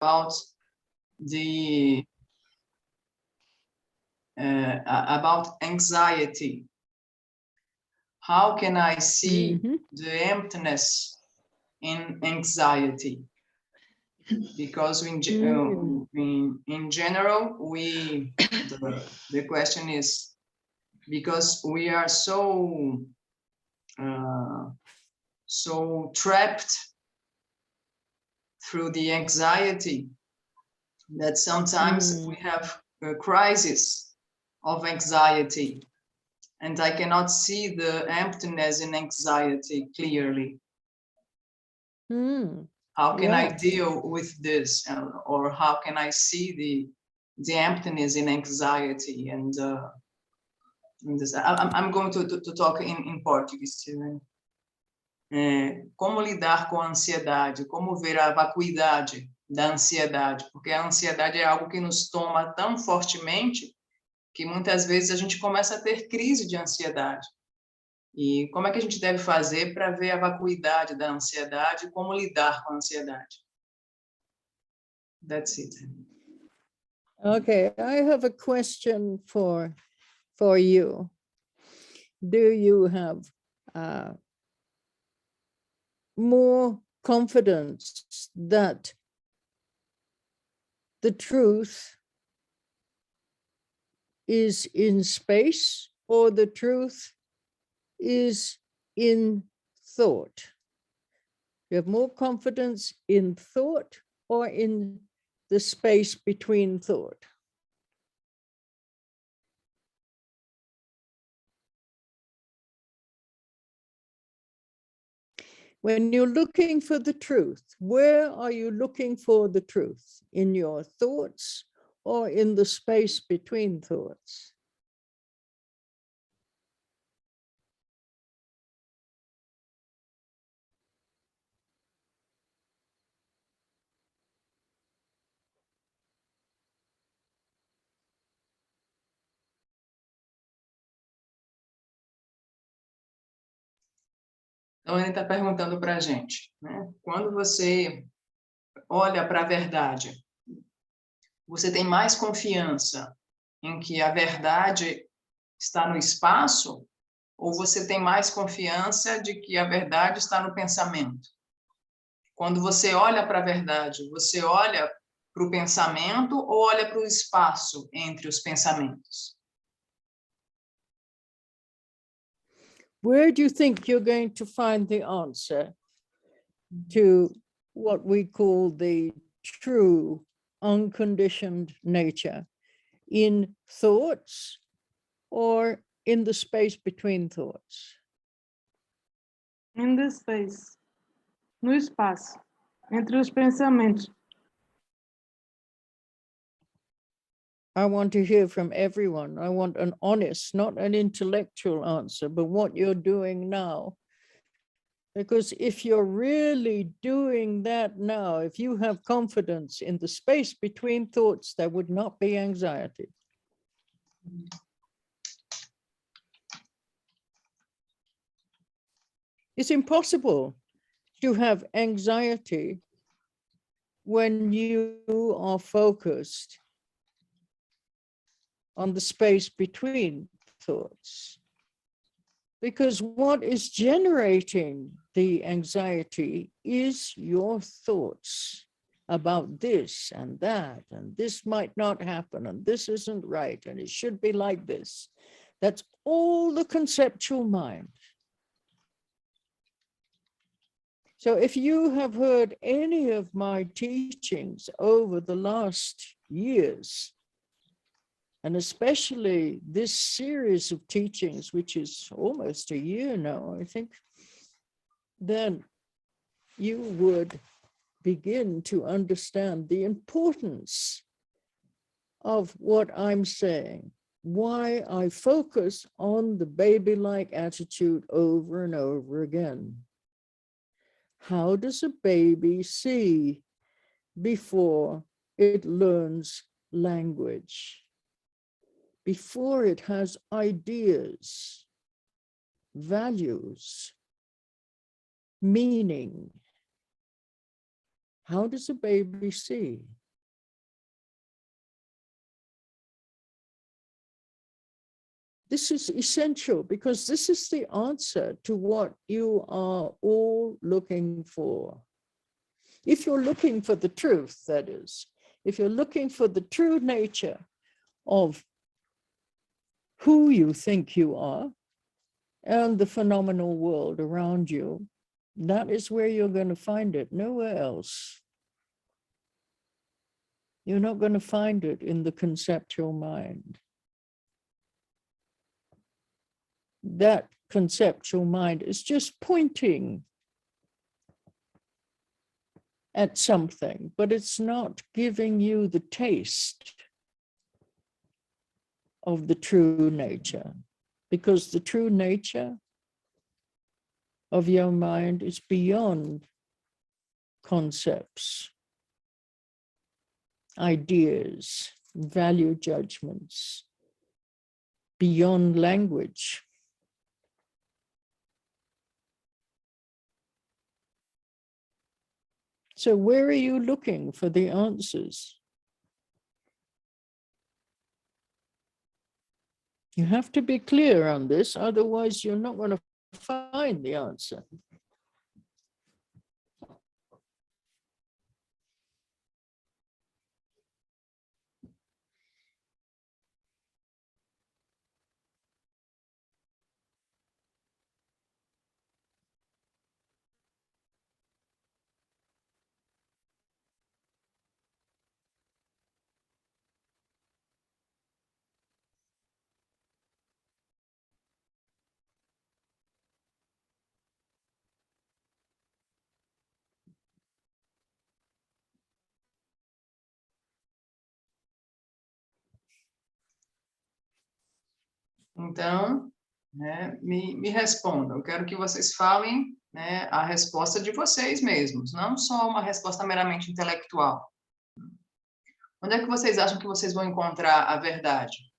about the about anxiety. How can I see the emptiness in anxiety? Because in general, the question is, because we are so so trapped through the anxiety that sometimes we have a crisis of anxiety, and I cannot see the emptiness in anxiety clearly. How can I deal with this, or how can I see the emptiness in anxiety? And this, I'm going to talk in Portuguese too. Como lidar com a ansiedade? Como ver a vacuidade da ansiedade? Porque a ansiedade é algo que nos toma tão fortemente que muitas vezes a gente começa a ter crise de ansiedade. E como é que a gente deve fazer para ver a vacuidade da ansiedade e como lidar com a ansiedade? That's it. Okay, I have a question for you. Do you have more confidence that the truth is in space, or the truth is in thought? You have more confidence in thought or in the space between thought? When you're looking for the truth, where are you looking for the truth? In your thoughts or in the space between thoughts? Então, ele está perguntando para a gente, né? Quando você olha para a verdade, você tem mais confiança em que a verdade está no espaço, ou você tem mais confiança de que a verdade está no pensamento? Quando você olha para a verdade, você olha para o pensamento ou olha para o espaço entre os pensamentos? Where do you think you're going to find the answer to what we call the true unconditioned nature? In thoughts or in the space between thoughts? In the space, no espaço, entre os pensamentos. I want to hear from everyone. I want an honest, not an intellectual answer, but what you're doing now. Because if you're really doing that now, if you have confidence in the space between thoughts, there would not be anxiety. It's impossible to have anxiety when you are focused on the space between thoughts. Because what is generating the anxiety is your thoughts about this and that, and this might not happen, and this isn't right, and it should be like this. That's all the conceptual mind. So if you have heard any of my teachings over the last years, and especially this series of teachings, which is almost a year now, I think, then you would begin to understand the importance of what I'm saying, why I focus on the baby-like attitude over and over again. How does a baby see before it learns language? Before it has ideas, values, meaning, How does a baby see? This is essential because this is the answer to what you are all looking for. If you're looking for the truth, that is, if you're looking for the true nature of who you think you are and the phenomenal world around you, that is where you're going to find it, nowhere else. You're not going to find it in the conceptual mind. That conceptual mind is just pointing at something, but it's not giving you the taste of the true nature, because the true nature of your mind is beyond concepts, ideas, value judgments, beyond language. So where are you looking for the answers? You have to be clear on this, otherwise you're not going to find the answer. Então, né, me respondam. Eu quero que vocês falem, né, a resposta de vocês mesmos, não só uma resposta meramente intelectual. Onde é que vocês acham que vocês vão encontrar a verdade?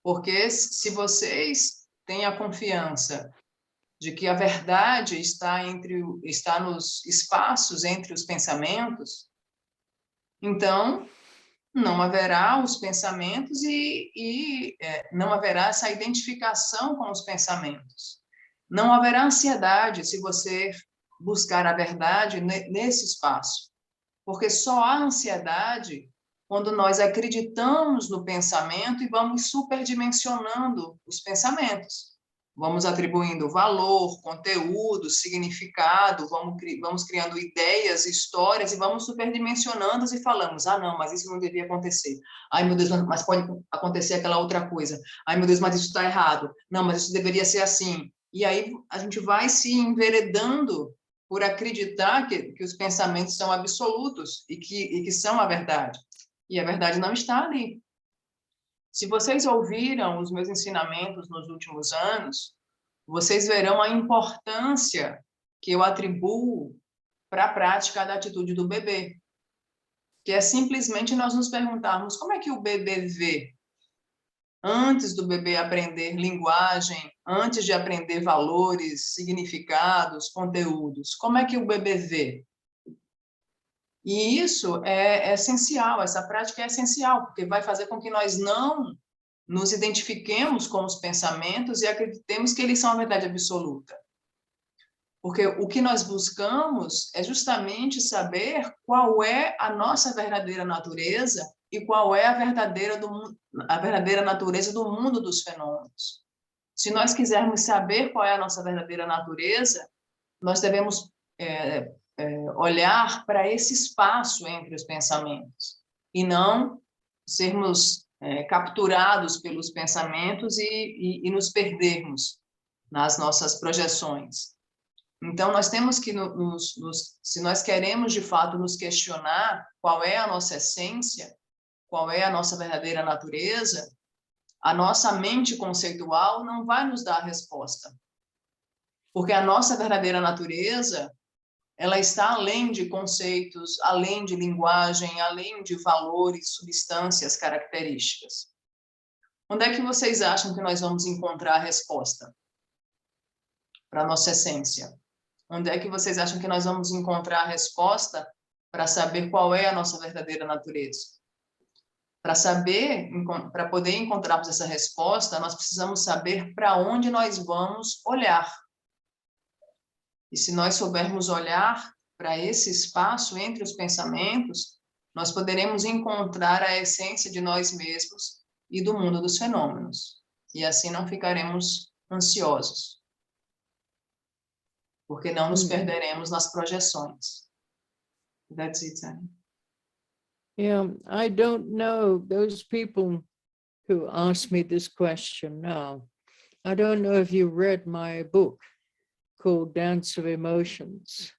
Porque se vocês têm a confiança de que a verdade está nos espaços entre os pensamentos, então não haverá os pensamentos e não haverá essa identificação com os pensamentos. Não haverá ansiedade se você buscar a verdade nesse espaço, porque só há ansiedade quando nós acreditamos no pensamento e vamos superdimensionando os pensamentos. Vamos atribuindo valor, conteúdo, significado, vamos criando ideias, histórias e vamos superdimensionando e falamos, ah, não, mas isso não devia acontecer. Ai, meu Deus, mas pode acontecer aquela outra coisa. Ai, meu Deus, mas isso está errado. Não, mas isso deveria ser assim. E aí a gente vai se enveredando por acreditar que os pensamentos são absolutos e que são a verdade. E a verdade não está ali. Se vocês ouviram os meus ensinamentos nos últimos anos, vocês verão a importância que eu atribuo para a prática da atitude do bebê, que é simplesmente nós nos perguntarmos como é que o bebê vê, antes do bebê aprender linguagem, antes de aprender valores, significados, conteúdos, como é que o bebê vê? E isso é essencial, essa prática é essencial, porque vai fazer com que nós não nos identifiquemos com os pensamentos e acreditemos que eles são a verdade absoluta. Porque o que nós buscamos é justamente saber qual é a nossa verdadeira natureza e qual é a verdadeira natureza do mundo dos fenômenos. Se nós quisermos saber qual é a nossa verdadeira natureza, nós devemos olhar para esse espaço entre os pensamentos e não sermos capturados pelos pensamentos e nos perdermos nas nossas projeções. Então, nós temos que, se nós queremos, de fato, nos questionar qual é a nossa essência, qual é a nossa verdadeira natureza, a nossa mente conceitual não vai nos dar a resposta. Porque a nossa verdadeira natureza, ela está além de conceitos, além de linguagem, além de valores, substâncias, características. Onde é que vocês acham que nós vamos encontrar a resposta para a nossa essência? Onde é que vocês acham que nós vamos encontrar a resposta para saber qual é a nossa verdadeira natureza? Para saber, para poder encontrarmos essa resposta, nós precisamos saber para onde nós vamos olhar. E se nós soubermos olhar para esse espaço entre os pensamentos, nós poderemos encontrar a essência de nós mesmos e do mundo dos fenômenos. E assim não ficaremos ansiosos, porque não nos perderemos nas projeções. That's it, Annie. Yeah, I don't know those people who ask me this question now. I don't know if you read my book called Dance of Emotions.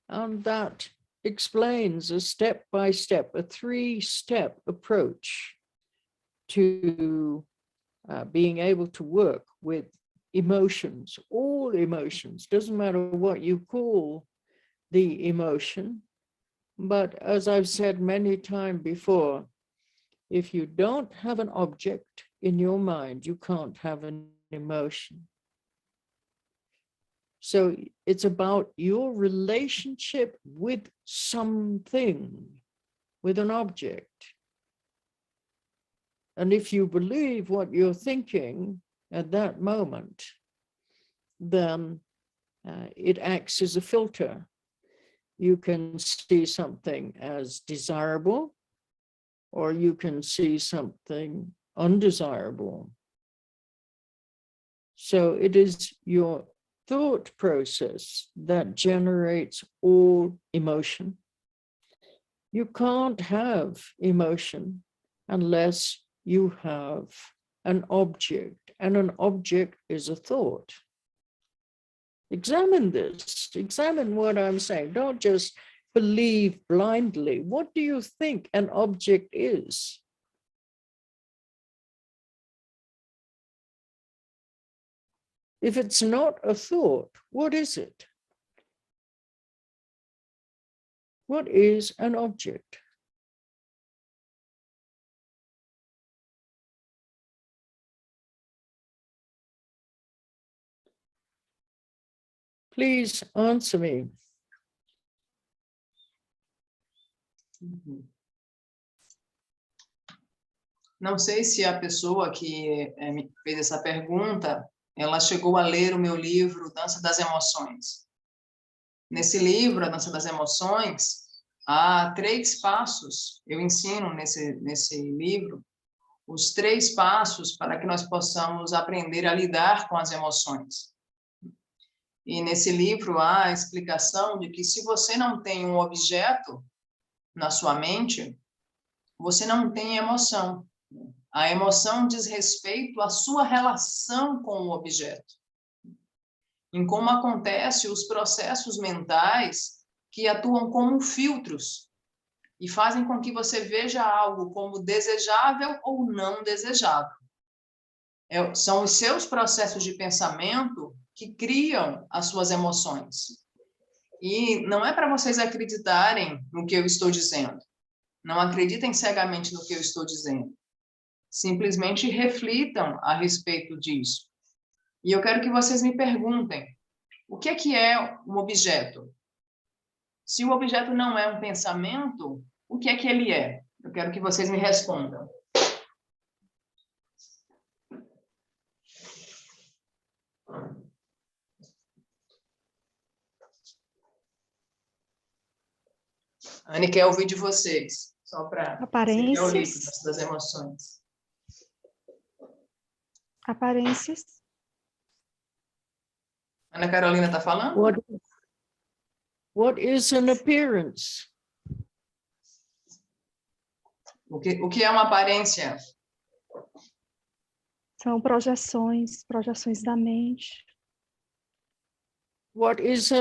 And that explains a step-by-step, a 3-step approach to being able to work with emotions, all emotions. Doesn't matter what you call the emotion. But as I've said many times before, if you don't have an object in your mind, you can't have an emotion. So it's about your relationship with something, with an object. And if you believe what you're thinking at that moment, then it acts as a filter. You can see something as desirable, or you can see something undesirable. So it is your thought process that generates all emotion. You can't have emotion unless you have an object, and an object is a thought. Examine this, examine what I'm saying. Don't just believe blindly. What do you think an object is? If it's not a thought, what is it? What is an object? Please answer me. Não sei se a pessoa que me fez essa pergunta, ela chegou a ler o meu livro Dança das Emoções. Nesse livro, A Dança das Emoções, há 3 passos, eu ensino nesse livro, os 3 passos para que nós possamos aprender a lidar com as emoções. E nesse livro há a explicação de que se você não tem um objeto na sua mente, você não tem emoção. A emoção diz respeito à sua relação com o objeto, em como acontecem os processos mentais que atuam como filtros e fazem com que você veja algo como desejável ou não desejável. São os seus processos de pensamento que criam as suas emoções. E não é para vocês acreditarem no que eu estou dizendo. Não acreditem cegamente no que eu estou dizendo. Simplesmente reflitam a respeito disso. E eu quero que vocês me perguntem, o que é um objeto? Se o objeto não é um pensamento, o que é que ele é? Eu quero que vocês me respondam. Anne quer ouvir de vocês, só para Aparências. o livro das emoções. Aparências. Ana Carolina está falando? What is an appearance? O que é uma aparência? São projeções da mente. What is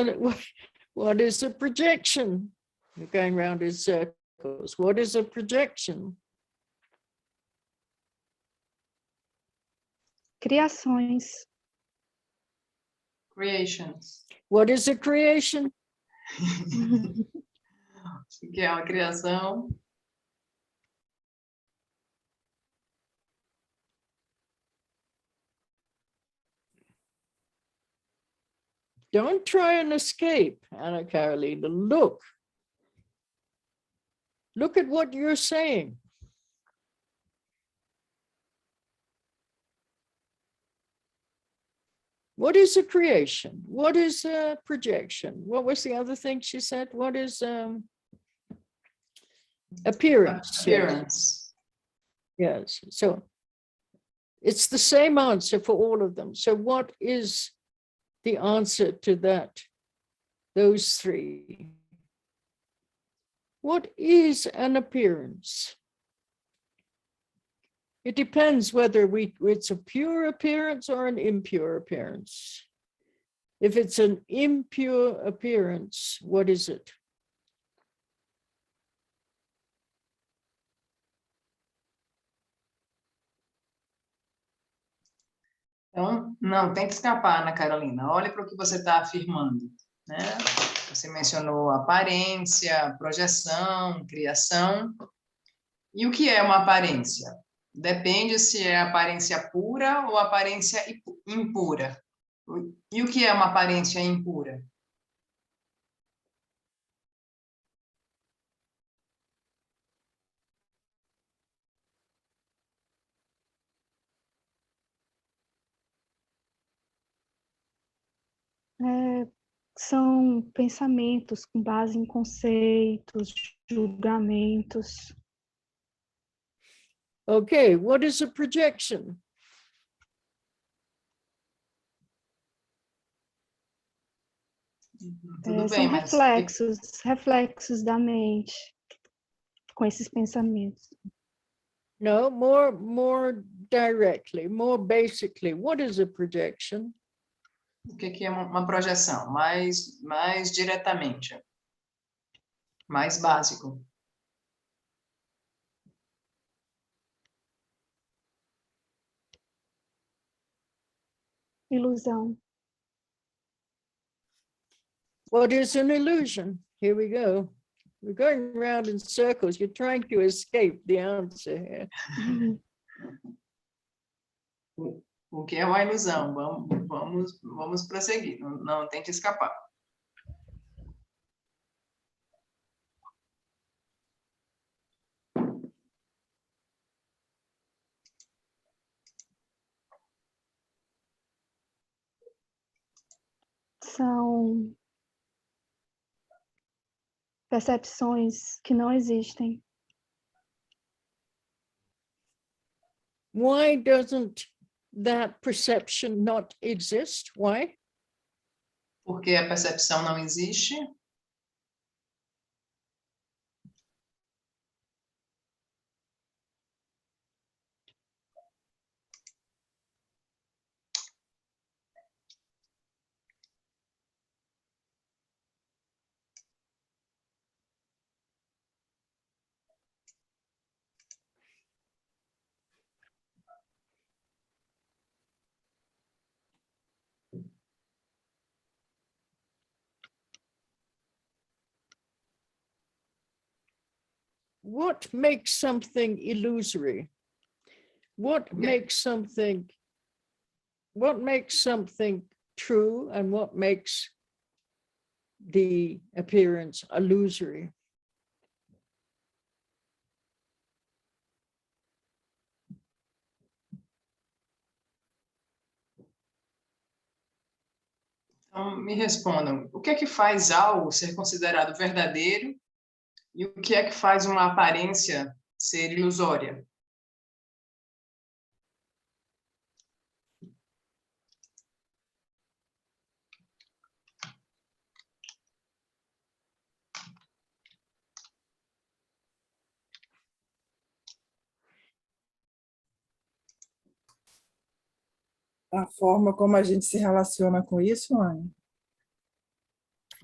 a projection? You're going around in circles. What is a projection? Criações. Creations. What is a creation? O que é uma criação? Don't try and escape, Anna Carolina. Look. Look at what you're saying. What is a creation? What is a projection? What was the other thing she said? What is appearance? Appearance. Yes. So it's the same answer for all of them. So what is the answer to that? Those three. What is an appearance? It depends whether it's a pure appearance or an impure appearance. If it's an impure appearance, what is it? Então, não, tem que escapar, Ana Carolina. Olha para o que você está afirmando, né? Você mencionou aparência, projeção, criação. E o que é uma aparência? Depende se é aparência pura ou aparência impura. E o que é uma aparência impura? São pensamentos com base em conceitos, julgamentos. Okay, what is a projection? Tudo São bem, mas reflexos da mente com esses pensamentos. No, more directly, more basically, what is a projection? o que é uma projeção? Mais diretamente, mais básico. Ilusão. What is an illusion? Here we go. We're going around in circles. You're trying to escape the answer here. O que é uma ilusão? Vamos prosseguir. Não tente escapar. São percepções que não existem. Why doesn't that perception not exist? Why? Porque a percepção não existe. What makes something illusory? What makes something true, and what makes the appearance illusory? Então, me respondam. O que é que faz algo ser considerado verdadeiro e o que é que faz uma aparência ser ilusória? A forma como a gente se relaciona com isso, Anne?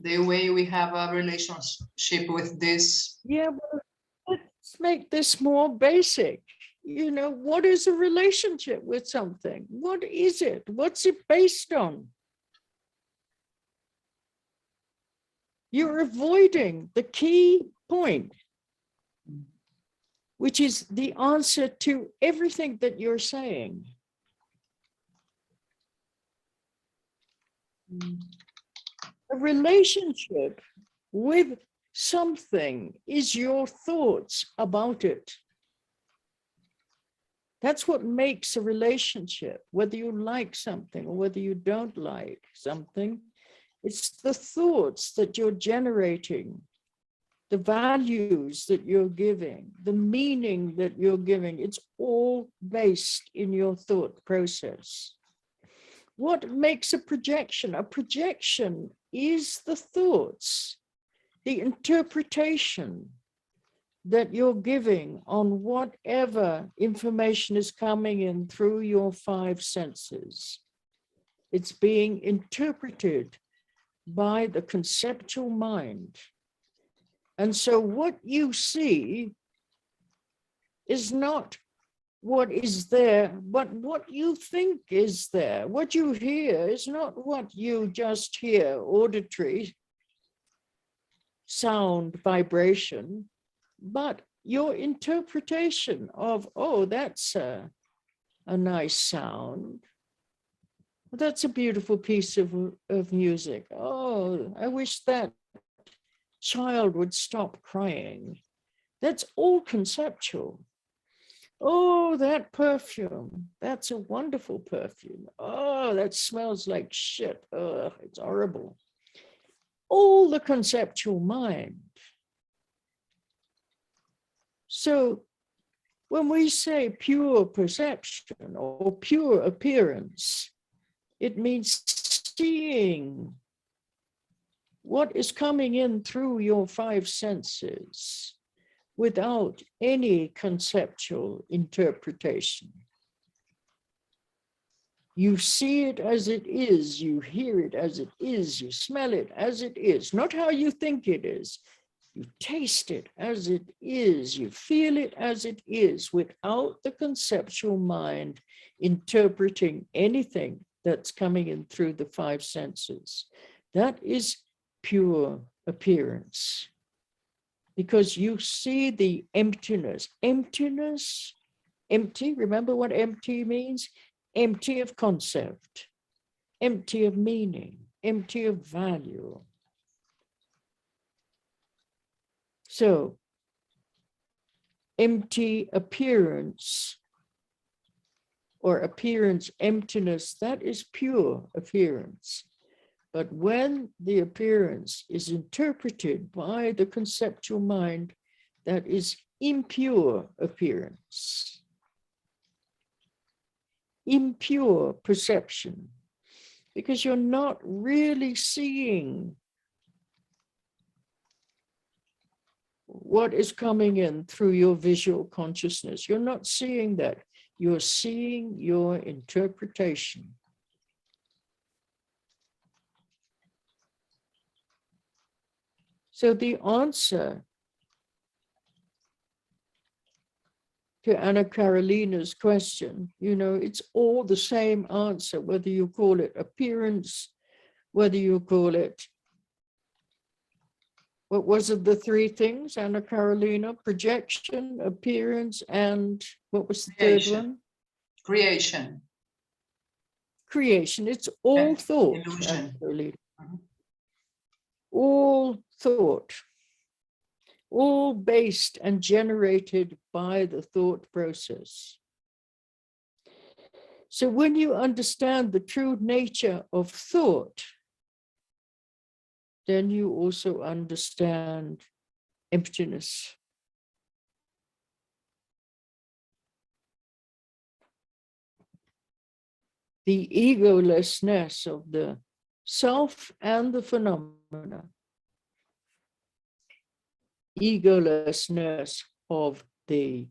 The way we have a relationship with this. Yeah, but let's make this more basic. You know, what is a relationship with something? What is it? What's it based on? You're avoiding the key point, which is the answer to everything that you're saying. 。A relationship with something is your thoughts about it. That's what makes a relationship, whether you like something or whether you don't like something. It's the thoughts that you're generating, the values that you're giving, the meaning that you're giving. It's all based in your thought process. What makes a projection? A projection is the thoughts, the interpretation that you're giving on whatever information is coming in through your five senses. It's being interpreted by the conceptual mind. And so what you see is not what is there, but what you think is there. What you hear is not what you just hear, auditory sound, vibration, but your interpretation of, oh, that's a nice sound. That's a beautiful piece of music. Oh, I wish that child would stop crying. That's all conceptual. Oh, that perfume, that's a wonderful perfume. Oh, that smells like shit. Oh, it's horrible. All the conceptual mind. So when we say pure perception or pure appearance, it means seeing what is coming in through your five senses without any conceptual interpretation. You see it as it is, you hear it as it is, you smell it as it is, not how you think it is. You taste it as it is, you feel it as it is, without the conceptual mind interpreting anything that's coming in through the five senses. That is pure appearance, because you see the emptiness. Emptiness, empty, remember what empty means? Empty of concept, empty of meaning, empty of value. So, empty appearance or appearance emptiness, that is pure appearance. But when the appearance is interpreted by the conceptual mind, that is impure appearance, impure perception, because you're not really seeing what is coming in through your visual consciousness. You're not seeing that. You're seeing your interpretation. So the answer to Anna Carolina's question, you know, it's all the same answer, whether you call it appearance, whether you call it, what was it, the three things, Anna Carolina? Projection, appearance, and what was the third one? Creation. Creation. It's all And thought. illusion. All thought. All based and generated by the thought process. So when you understand the true nature of thought, then you also understand emptiness. The egolessness of the self and the phenomena. Egolessness of the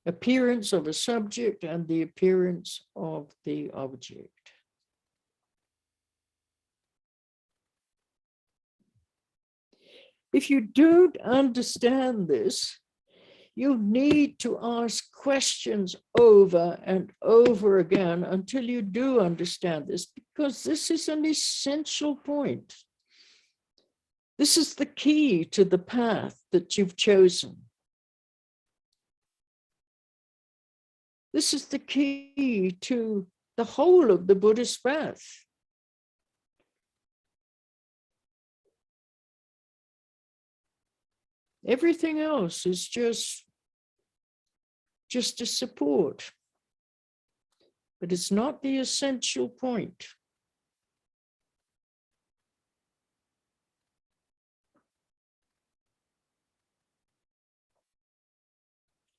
appearance of a subject and the appearance of the object. If you don't understand this, you need to ask questions over and over again until you do understand this, because this is an essential point. This is the key to the path that you've chosen. This is the key to the whole of the Buddhist path. Everything else is just a support. But it's not the essential point.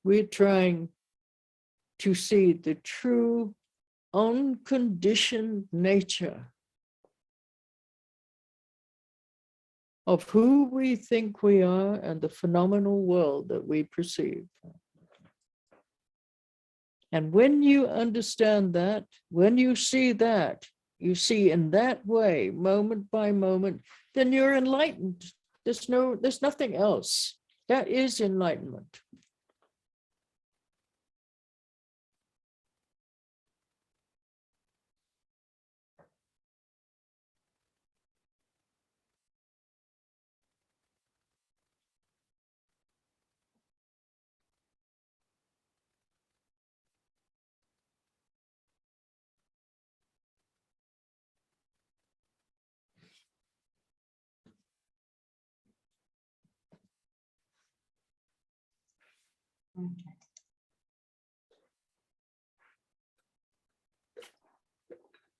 We're trying to see the true unconditioned nature of who we think we are and the phenomenal world that we perceive. And when you understand that, when you see that, you see in that way, moment by moment, then you're enlightened. There's nothing else. That is enlightenment.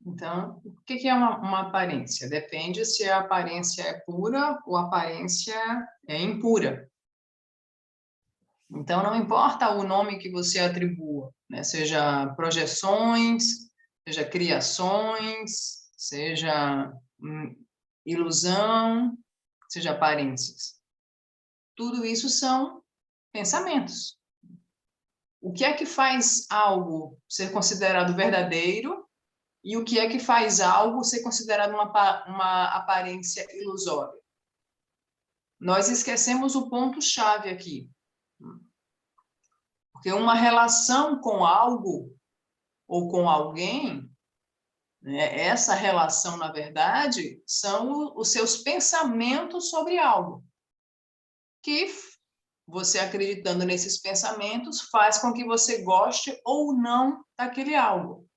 Então, o que é uma aparência? Depende se a aparência é pura ou a aparência é impura. Então, não importa o nome que você atribua, né? Seja projeções, seja criações, seja ilusão, seja aparências. Tudo isso são pensamentos. O que é que faz algo ser considerado verdadeiro e o que é que faz algo ser considerado uma aparência ilusória? Nós esquecemos o ponto-chave aqui. Porque uma relação com algo ou com alguém, né, essa relação, na verdade, são os seus pensamentos sobre algo. Que você, acreditando nesses pensamentos, faz com que você goste ou não daquele algo.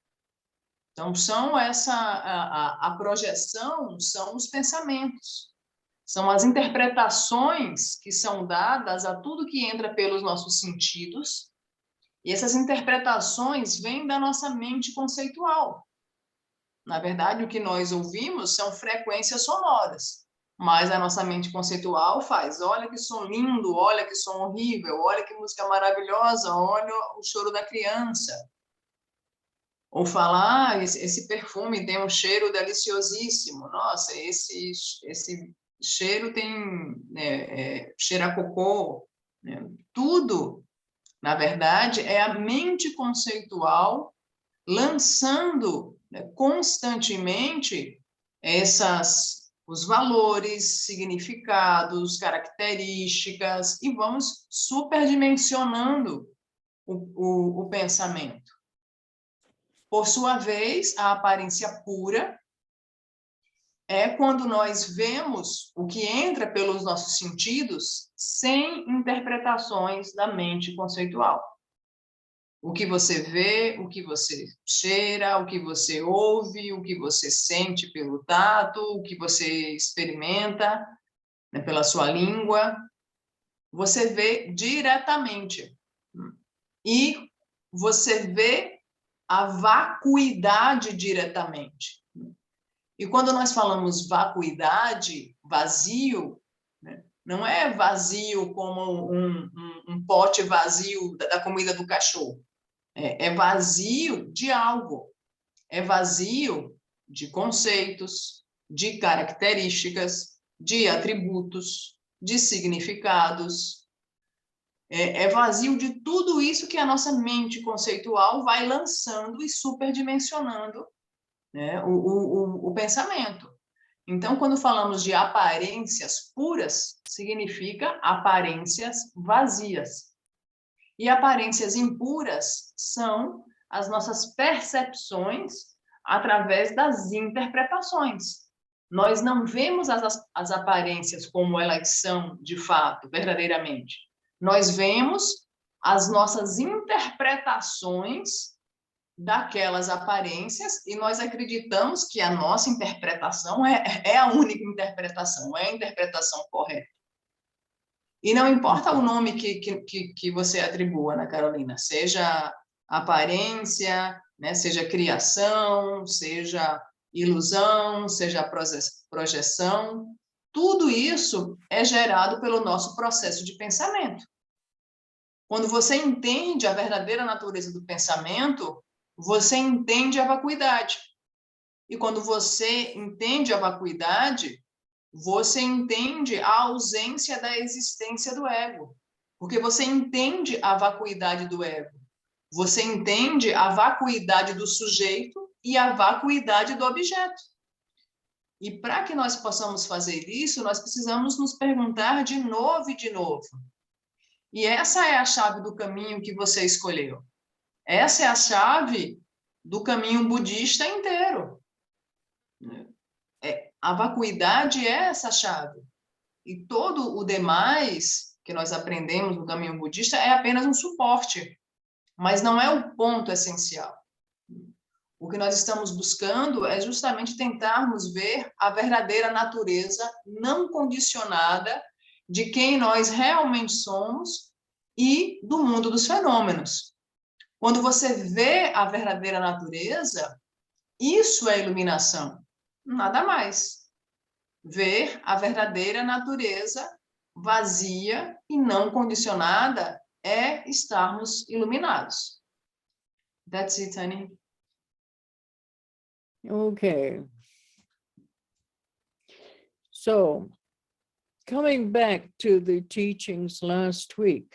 Então, a projeção são os pensamentos. São as interpretações que são dadas a tudo que entra pelos nossos sentidos. E essas interpretações vêm da nossa mente conceitual. Na verdade, o que nós ouvimos são frequências sonoras. Mas a nossa mente conceitual faz, olha que som lindo, olha que som horrível, olha que música maravilhosa, olha o choro da criança. Ou falar, esse perfume tem um cheiro deliciosíssimo, nossa, esse cheiro tem, cheira a cocô, né? Tudo, na verdade, é a mente conceitual lançando, né, constantemente os valores, significados, características, e vamos superdimensionando o pensamento. Por sua vez, a aparência pura é quando nós vemos o que entra pelos nossos sentidos sem interpretações da mente conceitual. O que você vê, o que você cheira, o que você ouve, o que você sente pelo tato, o que você experimenta, né, pela sua língua, você vê diretamente. E você vê a vacuidade diretamente. E quando nós falamos vacuidade, vazio, né, não é vazio como um pote vazio da comida do cachorro. É vazio de algo. É vazio de conceitos, de características, de atributos, de significados. É vazio de tudo isso que a nossa mente conceitual vai lançando e superdimensionando, né, o pensamento. Então, quando falamos de aparências puras, significa aparências vazias. E aparências impuras são as nossas percepções através das interpretações. Nós não vemos as aparências como elas são de fato, verdadeiramente. Nós vemos as nossas interpretações daquelas aparências e nós acreditamos que a nossa interpretação é a única interpretação, é a interpretação correta. E não importa o nome que você atribua, Ana Carolina, seja aparência, né, seja criação, seja ilusão, seja projeção, tudo isso é gerado pelo nosso processo de pensamento. Quando você entende a verdadeira natureza do pensamento, você entende a vacuidade. E quando você entende a vacuidade, você entende a ausência da existência do ego. Porque você entende a vacuidade do ego. Você entende a vacuidade do sujeito e a vacuidade do objeto. E para que nós possamos fazer isso, nós precisamos nos perguntar de novo e de novo. E essa é a chave do caminho que você escolheu. Essa é a chave do caminho budista inteiro. A vacuidade é essa chave. E todo o demais que nós aprendemos no caminho budista é apenas um suporte, mas não é o ponto essencial. O que nós estamos buscando é justamente tentarmos ver a verdadeira natureza não condicionada de quem nós realmente somos e do mundo dos fenômenos. Quando você vê a verdadeira natureza, isso é iluminação, nada mais. Ver a verdadeira natureza vazia e não condicionada é estarmos iluminados. That's it, honey. Okay. So, coming back to the teachings last week,